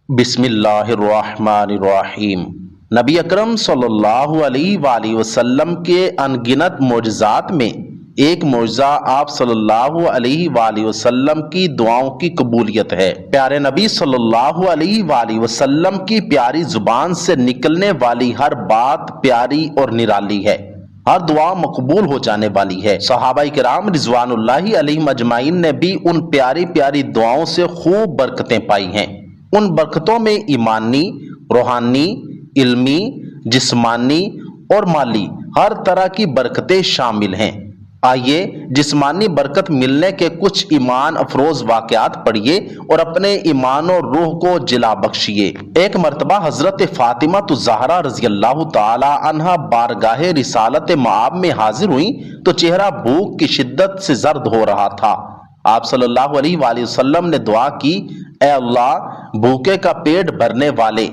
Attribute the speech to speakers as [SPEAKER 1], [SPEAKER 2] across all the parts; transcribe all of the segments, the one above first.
[SPEAKER 1] बिस्मिल्लाहिर्रहमानिर्रहीम। नबी अकरम सल्लल्लाहु अलैहि वआलिहि वसल्लम के अनगिनत मोजज़ात में एक मोजज़ा आप सल्लल्लाहु अलैहि वआलिहि वसल्लम की दुआओं की कबूलियत है। प्यारे नबी सल्लल्लाहु अलैहि वआलिहि वसल्लम की प्यारी जुबान से निकलने वाली हर बात प्यारी और निराली है, हर दुआ मकबूल हो जाने वाली है। सहाबाए किराम रिज़वानुल्लाहि अलैहिम अजमाइन ने भी उन प्यारी प्यारी दुआओं से खूब बरकतें पाई हैं। उन बरकतों में ईमानी, रूहानी, इल्मी, जिस्मानी और माली हर तरह की बरकतें शामिल हैं। आइए जिस्मानी बरकत मिलने के कुछ ईमान अफरोज वाक़यात पढ़िए और अपने ईमान और रूह को जिला बख्शिए। एक मरतबा हजरत फातिमा ज़हरा रज़ी अल्लाह ताला अन्हा बारगाह रिसालत मआब में हाजिर हुई तो चेहरा भूख की शिद्दत से जर्द हो रहा था। आप सल्लल्लाहु अलैहि वसल्लम ने दुआ की, ए अल्लाह, भूखे का पेट भरने वाले,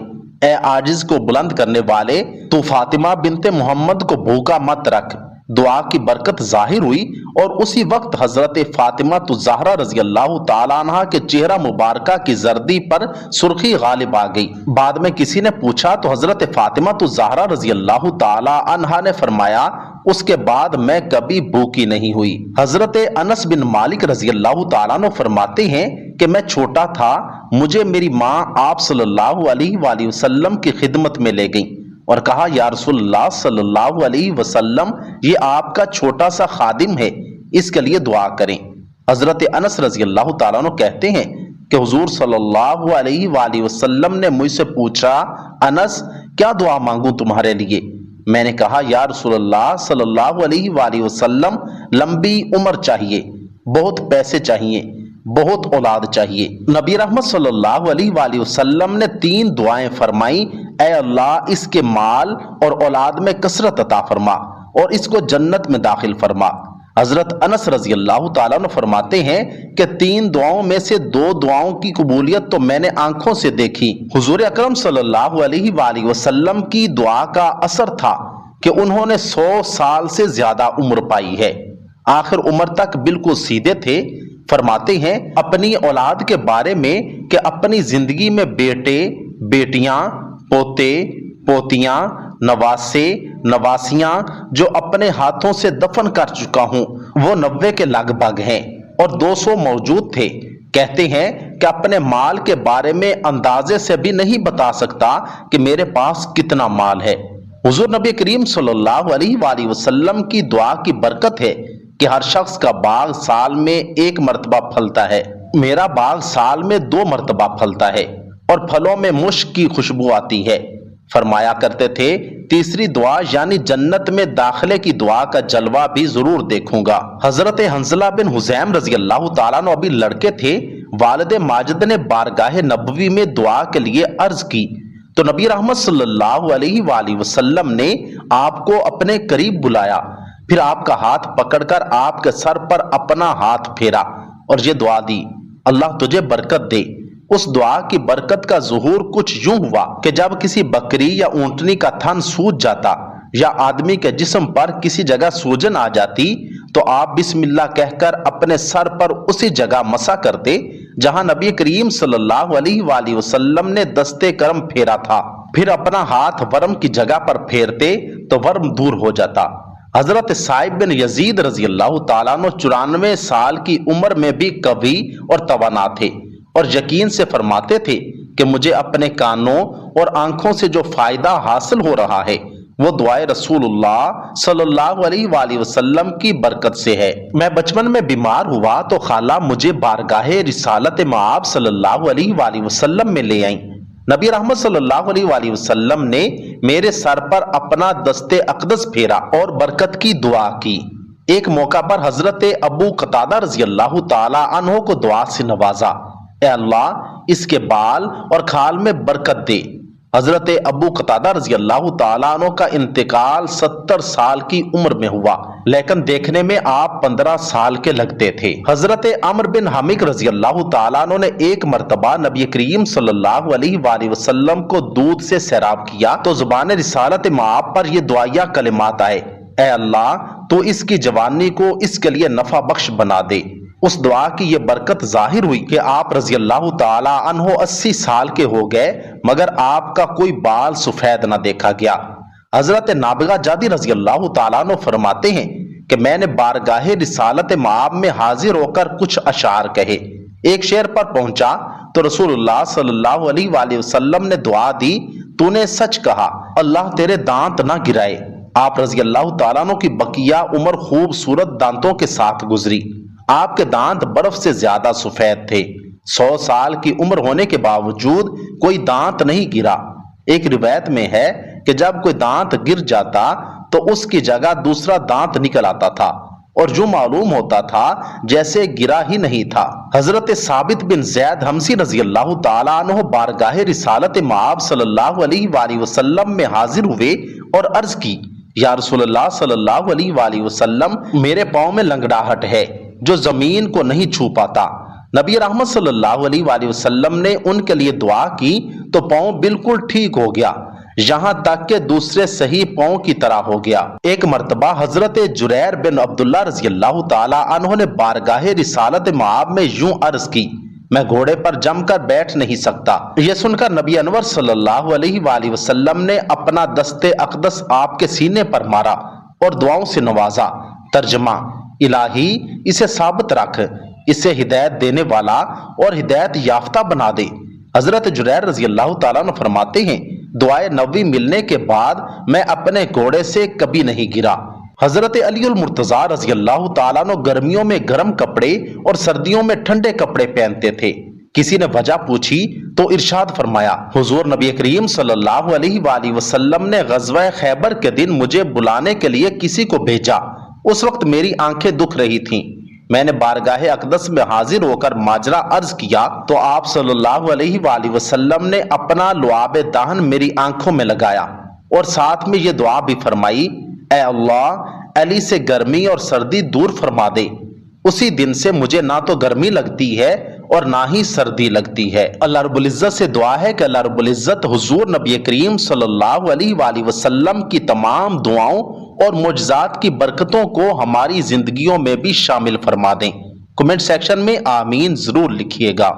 [SPEAKER 1] ए आजिज को बुलंद करने वाले, तू फातिमा बिनते मोहम्मद को भूखा मत रख। दुआ की बरकत जाहिर हुई और उसी वक्त हजरत फातिमा ज़हरा रज़ी अल्लाह ताला अन्हा के चेहरा मुबारका की जर्दी पर सुर्खी गालिब आ गई। बाद में किसी ने पूछा तो हजरत फातिमा ज़हरा रज़ी अल्लाह ताला अन्हा ने फरमाया, उसके बाद मैं कभी भूखी नहीं हुई। हजरत अनस बिन मालिक रज़ी अल्लाह ताला अन्हु फरमाते हैं कि मैं छोटा था, मुझे मेरी माँ आप सल्लल्लाहु अलैहि वसल्लम की खिदमत में ले गई और कहा, या रसूलल्लाह सल्लल्लाहु अलैहि वसल्लम, ये आपका छोटा सा खादिम है, इसके लिए दुआ करें। हजरत अनस रज़ी अल्लाह ताला अन्हु कहते हैं कि हुजूर सल्लल्लाहु अलैहि वसल्लम ने मुझसे पूछा, अनस, क्या दुआ मांगूं तुम्हारे लिए? मैंने कहा, या रसूलल्लाह सल्लल्लाहु अलैहि वसल्लम, लंबी उम्र चाहिए, बहुत पैसे चाहिए, बहुत औलाद चाहिए। नबी रहमत सल्लल्लाहु अलैहि वसल्लम ने 3 दुआएं फरमाई, ऐ अल्लाह, इसके माल और औलाद में कसरत अता फरमा और इसको जन्नत में दाखिल फरमा। हजरत अनस रज़ी अल्लाह ताला अन्हु फरमाते हैं कि 3 दुआओं में से 2 दुआओं की कबूलियत तो मैंने आंखों से देखी। हुजूर अकरम सल्लल्लाहु अलैहि वसल्लम की दुआ का असर था कि उन्होंने 100 साल से ज्यादा उम्र पाई है। आखिर उम्र तक बिल्कुल सीधे थे। फरमाते हैं अपनी औलाद के बारे में कि अपनी जिंदगी में बेटे, बेटियां, पोते, पोतियां, नवासे, नवासियां जो अपने हाथों से दफन कर चुका हूं वो 90 के लगभग हैं और 200 मौजूद थे। कहते हैं कि अपने माल के बारे में अंदाजे से भी नहीं बता सकता कि मेरे पास कितना माल है। हुजूर नबी करीम सल्लल्लाहु अलैहि वसल्लम की दुआ की बरकत है कि हर शख्स का बाग साल में 1 मरतबा फलता है। मेरा बाग साल में 2 मरतबा फलता है और फलों में मुश्क की खुशबू आती है। फरमाया करते थे, तीसरी दुआ यानी जन्नत में दाखिले की दुआ का जलवा भी जरूर देखूंगा। हजरत हंजला बिन हुजैम रज़ी अल्लाह ताला अन्हु अभी लड़के थे। वालिद माजिद ने बारगाह नबवी में दुआ के लिए अर्ज की तो नबी रहमत सल्लल्लाहु अलैहि वसल्लम ने आपको अपने करीब बुलाया, फिर आपका हाथ पकड़कर आपके सर पर अपना हाथ फेरा और ये दुआ दी, अल्लाह तुझे बरकत दे। उस दुआ की बरकत का ज़ुहूर कुछ यूं हुआ कि जब किसी बकरी या ऊंटनी का थन सूज जाता या आदमी के जिस्म पर किसी जगह सूजन आ जाती तो आप बिस्मिल्लाह कहकर अपने सर पर उसी जगह मसा करते जहां नबी करीम सल्लल्लाहु अलैहि वसल्लम ने दस्ते करम फेरा था। फिर अपना हाथ वर्म की जगह पर फेरते तो वर्म दूर हो जाता। हजरत साहिब बिन यजीद रज़ी अल्लाह ताला अन्हु 94 साल की उम्र में भी कवी और तवाना थे और यकीन से फरमाते थे कि मुझे अपने कानों और आंखों से जो फायदा हासिल हो रहा है वो दुआए रसूलुल्लाह सल्लल्लाहु अलैहि वसल्लम की बरकत से है। मैं बचपन में बीमार हुआ तो खाला मुझे बारगाहे रिसालत मआब सल्लल्लाहु अलैहि वसल्लम में ले आई। नबी रहमत सल्लल्लाहु अलैहि वसल्लम ने मेरे सर पर अपना दस्ते अक़दस फेरा और बरकत की दुआ की। एक मौका पर हजरत अबू कतादा रज़ी अल्लाह ताला अन्हु को दुआ से नवाजा, ए अल्लाह, इसके बाल और खाल में बरकत दे। हजरत अबू कतादा रज़ी अल्लाह ताला अन्हु का इंतकाल 70 साल की उम्र में हुआ, लेकिन देखने में आप 15 साल के लगते थे। हजरत अमर बिन हमिक रज़ी अल्लाह ताला अन्हु ने एक मरतबा नबी करीम सल्लल्लाहु अलैहि वसल्लम को दूध से सैराब किया तो जुबान रिसालत मआब पर यह दुआया कलिमात आए, ए अल्लाह, तो इसकी जवानी को इसके लिए नफा बख्श बना दे। اس دعا کی یہ برکت ظاہر ہوئی کہ آپ رضی اللہ تعالی عنہ 80 سال کے ہو گئے مگر آپ کا کوئی بال سفید نہ دیکھا گیا۔ حضرت نابغہ جادی رضی اللہ تعالیٰ عنہ فرماتے ہیں کہ میں نے بارگاہ رسالت مآب میں حاضر ہو کر کچھ اشعار کہے۔ ایک شعر پر پہنچا تو رسول اللہ صلی اللہ علیہ وآلہ وسلم نے دعا دی، تو نے سچ کہا، اللہ تیرے دانت نہ گرائے۔ آپ رضی اللہ تعالیٰ عنہ کی بقیہ عمر خوبصورت دانتوں کے ساتھ گزری۔ آپ کے دانت برف سے زیادہ سفید تھے۔ 100 سال کی عمر ہونے کے باوجود کوئی دانت نہیں گرا۔ ایک روایت میں ہے کہ جب کوئی دانت گر جاتا تو اس کی جگہ دوسرا دانت نکل آتا تھا اور جو معلوم ہوتا تھا جیسے گرا ہی نہیں تھا۔ حضرت ثابت بن زید حمصی رضی اللہ تعالیٰ عنہ بارگاہ رسالت مآب صلی اللہ علیہ وآلہ وسلم میں حاضر ہوئے اور عرض کی، یا رسول اللہ صلی اللہ علیہ وآلہ وسلم، میرے پاؤں میں لنگڑاہٹ ہے جو زمین کو نہیں چھو پاتا۔ نبی رحمت صلی اللہ علیہ وآلہ وسلم نے ان کے لیے دعا کی تو پاؤں بالکل ٹھیک ہو گیا، یہاں تک کہ دوسرے صحیح پاؤں کی طرح ہو گیا۔ ایک مرتبہ حضرت جریر بن عبداللہ رضی اللہ تعالی عنہ نے بارگاہ رسالت مآب میں یوں عرض کی، میں گھوڑے پر جم کر بیٹھ نہیں سکتا۔ یہ سن کر نبی انور صلی اللہ علیہ وآلہ وسلم نے اپنا دست اقدس آپ کے سینے پر مارا اور دعاؤں سے نوازا۔ ترجمہ: الہی اسے ثابت رکھ، اسے ہدایت دینے والا اور ہدایت یافتہ بنا دے۔ حضرت جریر رضی اللہ تعالیٰ عنہ فرماتے ہیں، دعائے نبوی ملنے کے بعد میں اپنے گھوڑے سے کبھی نہیں گرا۔ حضرت علی المرتضیٰ رضی اللہ تعالیٰ عنہ گرمیوں میں گرم کپڑے اور سردیوں میں ٹھنڈے کپڑے پہنتے تھے۔ کسی نے وجہ پوچھی تو ارشاد فرمایا، حضور نبی کریم صلی اللہ علیہ وآلہ وسلم نے غزوہ خیبر کے دن مجھے بلانے کے لیے کسی کو بھیجا۔ اس وقت میری آنکھیں دکھ رہی تھیں۔ میں نے بارگاہ اقدس میں حاضر ہو کر ماجرا عرض کیا تو آپ صلی اللہ علیہ وآلہ وسلم نے اپنا لعاب دہن میری آنکھوں میں لگایا اور ساتھ میں یہ دعا بھی فرمائی، اے اللہ علی سے گرمی اور سردی دور فرما دے۔ اسی دن سے مجھے نہ تو گرمی لگتی ہے اور نہ ہی سردی لگتی ہے۔ اللہ رب العزت سے دعا ہے کہ اللہ رب العزت حضور نبی کریم صلی اللہ علیہ وآلہ وسلم کی تمام دعاؤں اور معجزات کی برکتوں کو ہماری زندگیوں میں بھی شامل فرما دیں۔ کمنٹ سیکشن میں آمین ضرور لکھیے گا۔